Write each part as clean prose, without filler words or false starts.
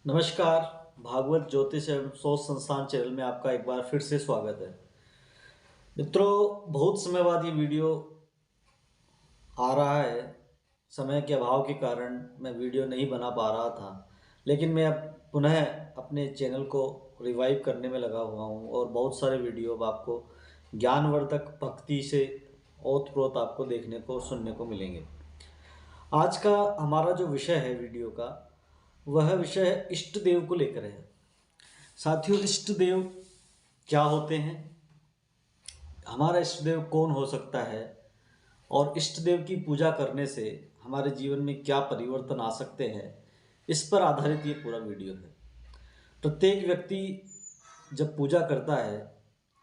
नमस्कार। भागवत ज्योतिष एवं सोच संस्थान चैनल में आपका एक बार फिर से स्वागत है। मित्रों, बहुत समय बाद ये वीडियो आ रहा है। समय के अभाव के कारण मैं वीडियो नहीं बना पा रहा था, लेकिन मैं अब पुनः अपने चैनल को रिवाइव करने में लगा हुआ हूँ और बहुत सारे वीडियो अब आपको ज्ञानवर्धक भक्ति से ओतप्रोत आपको देखने को सुनने को मिलेंगे। आज का हमारा जो विषय है वीडियो का, वह विषय है इष्ट देव को लेकर है। साथियों, इष्ट देव क्या होते हैं, हमारा इष्ट देव कौन हो सकता है और इष्ट देव की पूजा करने से हमारे जीवन में क्या परिवर्तन आ सकते हैं, इस पर आधारित ये पूरा वीडियो है। प्रत्येक व्यक्ति जब पूजा करता है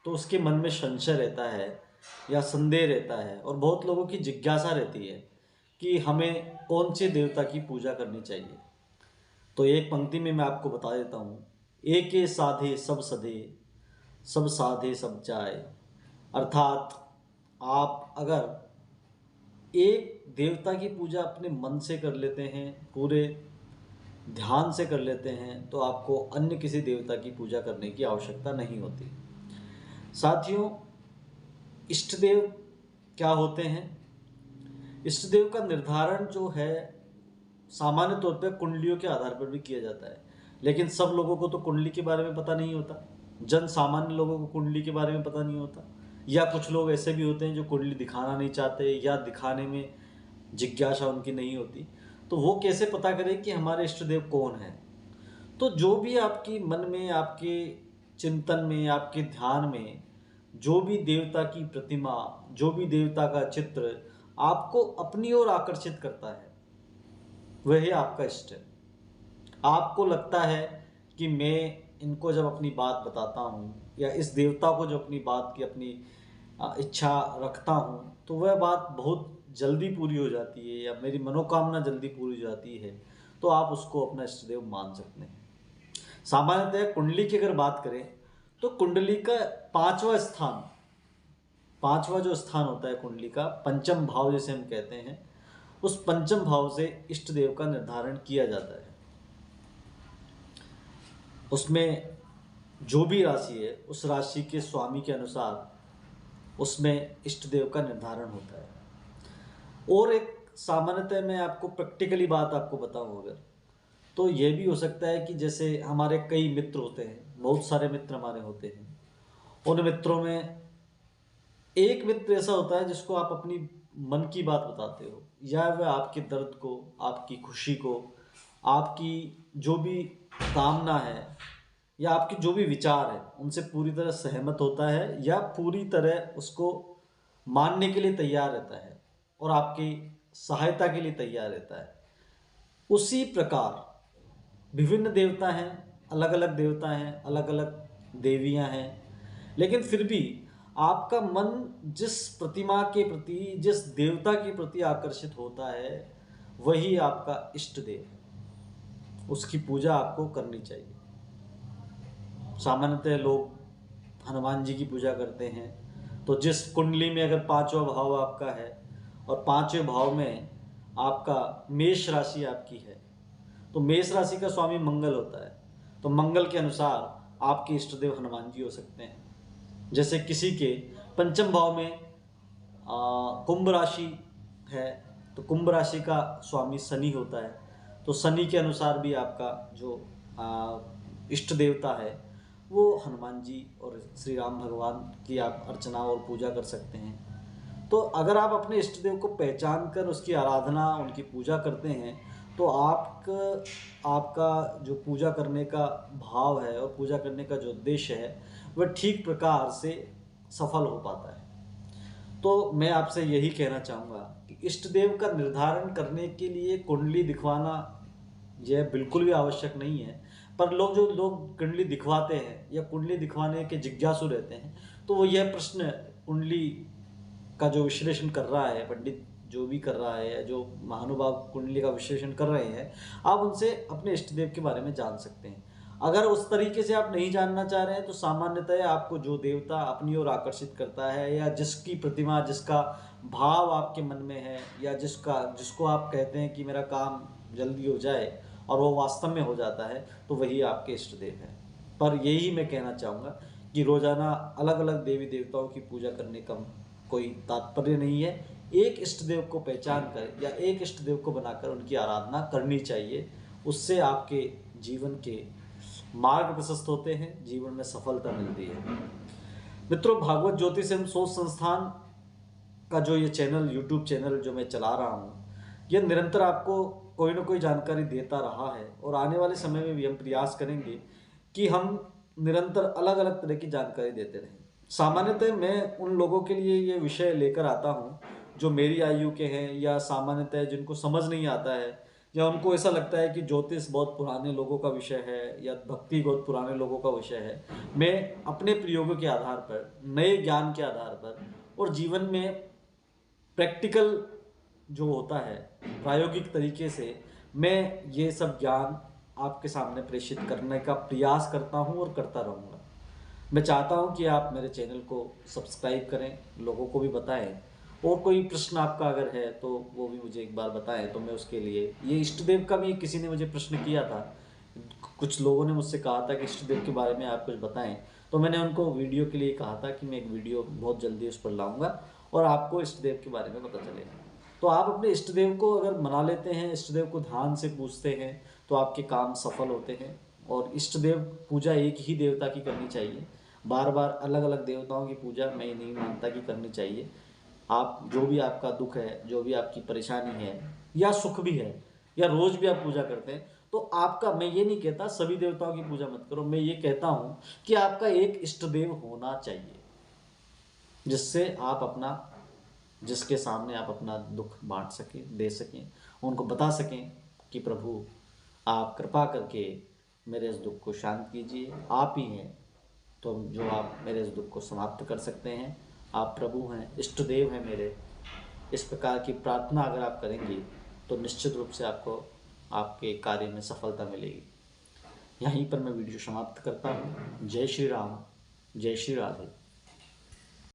तो उसके मन में संशय रहता है या संदेह रहता है और बहुत लोगों की जिज्ञासा रहती है कि हमें कौन से देवता की पूजा करनी चाहिए। तो एक पंक्ति में मैं आपको बता देता हूँ, एके साधे सब सधे, सब साधे सब जाए। अर्थात आप अगर एक देवता की पूजा अपने मन से कर लेते हैं, पूरे ध्यान से कर लेते हैं, तो आपको अन्य किसी देवता की पूजा करने की आवश्यकता नहीं होती। साथियों, इष्ट देव क्या होते हैं? इष्ट देव का निर्धारण जो है सामान्य तौर पर कुंडलियों के आधार पर भी किया जाता है, लेकिन सब लोगों को तो कुंडली के बारे में पता नहीं होता। जन सामान्य लोगों को कुंडली के बारे में पता नहीं होता, या कुछ लोग ऐसे भी होते हैं जो कुंडली दिखाना नहीं चाहते या दिखाने में जिज्ञासा उनकी नहीं होती। तो वो कैसे पता करें कि हमारे इष्ट देव कौन है? तो जो भी आपकी मन में, आपके चिंतन में, आपके ध्यान में जो भी देवता की प्रतिमा, जो भी देवता का चित्र आपको अपनी ओर आकर्षित करता है, वही आपका इष्ट है। आपको लगता है कि मैं इनको जब अपनी बात बताता हूँ या इस देवता को जो अपनी बात की अपनी इच्छा रखता हूँ, तो वह बात बहुत जल्दी पूरी हो जाती है या मेरी मनोकामना जल्दी पूरी हो जाती है, तो आप उसको अपना इष्ट देव मान सकते हैं। सामान्यतः कुंडली की अगर बात करें तो कुंडली का पांचवा जो स्थान होता है कुंडली का, पंचम भाव जिसे हम कहते हैं, उस पंचम भाव से इष्ट देव का निर्धारण किया जाता है। उसमें जो भी राशि है उस राशि के स्वामी के अनुसार उसमें इष्ट देव का निर्धारण होता है। और एक सामान्यतः मैं आपको प्रैक्टिकली बात आपको बताऊं अगर, तो ये भी हो सकता है कि जैसे हमारे कई मित्र होते हैं, बहुत सारे मित्र हमारे होते हैं, उन मित्रों में एक मित्र ऐसा होता है जिसको आप अपनी मन की बात बताते हो, या वह आपके दर्द को, आपकी खुशी को, आपकी जो भी कामना है या आपके जो भी विचार है उनसे पूरी तरह सहमत होता है या पूरी तरह उसको मानने के लिए तैयार रहता है और आपकी सहायता के लिए तैयार रहता है। उसी प्रकार विभिन्न देवता हैं, अलग अलग देवता हैं, अलग अलग देवियां हैं, लेकिन फिर भी आपका मन जिस प्रतिमा के प्रति, जिस देवता के प्रति आकर्षित होता है, वही आपका इष्ट देव है। उसकी पूजा आपको करनी चाहिए। सामान्यतः लोग हनुमान जी की पूजा करते हैं, तो जिस कुंडली में अगर पांचवा भाव आपका है और पांचवें भाव में आपका मेष राशि आपकी है, तो मेष राशि का स्वामी मंगल होता है, तो मंगल के अनुसार आपके इष्ट देव हनुमान जी हो सकते हैं। जैसे किसी के पंचम भाव में कुंभ राशि है, तो कुंभ राशि का स्वामी शनि होता है, तो शनि के अनुसार भी आपका जो इष्ट देवता है वो हनुमान जी और श्री राम भगवान की आप अर्चना और पूजा कर सकते हैं। तो अगर आप अपने इष्ट देव को पहचान कर उसकी आराधना, उनकी पूजा करते हैं, तो आपका जो पूजा करने का भाव है और पूजा करने का जो उद्देश्य है वह ठीक प्रकार से सफल हो पाता है। तो मैं आपसे यही कहना चाहूँगा कि इष्ट देव का निर्धारण करने के लिए कुंडली दिखवाना यह बिल्कुल भी आवश्यक नहीं है। पर लोग कुंडली दिखवाते हैं या कुंडली दिखवाने के जिज्ञासु रहते हैं, तो वो यह प्रश्न कुंडली का जो विश्लेषण कर रहा है, पंडित जो भी कर रहा है, जो महानुभाव कुंडली का विश्लेषण कर रहे हैं, आप उनसे अपने इष्ट देव के बारे में जान सकते हैं। अगर उस तरीके से आप नहीं जानना चाह रहे हैं, तो सामान्यतः आपको जो देवता अपनी ओर आकर्षित करता है या जिसकी प्रतिमा, जिसका भाव आपके मन में है या जिसको आप कहते हैं कि मेरा काम जल्दी हो जाए, और वो वास्तव में हो जाता है तो वही आपके इष्ट देव हैं। पर यही मैं कहना चाहूँगा कि रोज़ाना अलग अलग देवी देवताओं की पूजा करने का कोई तात्पर्य नहीं है। एक इष्ट देव को पहचान कर या एक इष्ट देव को बनाकर उनकी आराधना करनी चाहिए। उससे आपके जीवन के मार्ग प्रशस्त होते हैं, जीवन में सफलता मिलती है। मित्रों, भागवत ज्योतिष एवं सोच संस्थान का जो ये चैनल, यूट्यूब चैनल जो मैं चला रहा हूँ, ये निरंतर आपको कोई ना कोई जानकारी देता रहा है और आने वाले समय में भी हम प्रयास करेंगे कि हम निरंतर अलग अलग तरह की जानकारी देते रहें। सामान्यतः मैं उन लोगों के लिए ये विषय लेकर आता हूँ जो मेरी आयु के हैं या सामान्यतः जिनको समझ नहीं आता है या उनको ऐसा लगता है कि ज्योतिष बहुत पुराने लोगों का विषय है या भक्ति बहुत पुराने लोगों का विषय है। मैं अपने प्रयोगों के आधार पर, नए ज्ञान के आधार पर और जीवन में प्रैक्टिकल जो होता है, प्रायोगिक तरीके से मैं ये सब ज्ञान आपके सामने प्रेषित करने का प्रयास करता हूँ और करता रहूँगा। मैं चाहता हूँ कि आप मेरे चैनल को सब्सक्राइब करें, लोगों को भी बताएं, और कोई प्रश्न आपका अगर है तो वो भी मुझे एक बार बताएं तो मैं उसके लिए, ये इष्ट देव का भी किसी ने मुझे प्रश्न किया था, कुछ लोगों ने मुझसे कहा था कि इष्ट देव के बारे में आप कुछ बताएं, तो मैंने उनको वीडियो के लिए कहा था कि मैं एक वीडियो बहुत जल्दी उस पर लाऊंगा और आपको इष्ट देव के बारे में पता चलेगा। तो आप अपने इष्ट देव को अगर मना लेते हैं, इष्ट देव को ध्यान से पूजते हैं तो आपके काम सफल होते हैं। और इष्ट देव पूजा एक ही देवता की करनी चाहिए, बार बार अलग अलग देवताओं की पूजा मैं नहीं मानता कि करनी चाहिए। आप जो भी आपका दुख है, जो भी आपकी परेशानी है या सुख भी है, या रोज भी आप पूजा करते हैं, तो आपका, मैं ये नहीं कहता सभी देवताओं की पूजा मत करो, मैं ये कहता हूँ कि आपका एक इष्ट देव होना चाहिए जिससे आप अपना, जिसके सामने आप अपना दुख बांट सकें, दे सकें, उनको बता सकें कि प्रभु आप कृपा करके मेरे इस दुख को शांत कीजिए, आप ही हैं तो जो आप मेरे इस दुख को समाप्त कर सकते हैं, आप प्रभु हैं, इष्ट देव हैं मेरे। इस प्रकार की प्रार्थना अगर आप करेंगे तो निश्चित रूप से आपको आपके कार्य में सफलता मिलेगी। यहीं पर मैं वीडियो समाप्त करता हूँ। जय श्री राम, जय श्री राधे।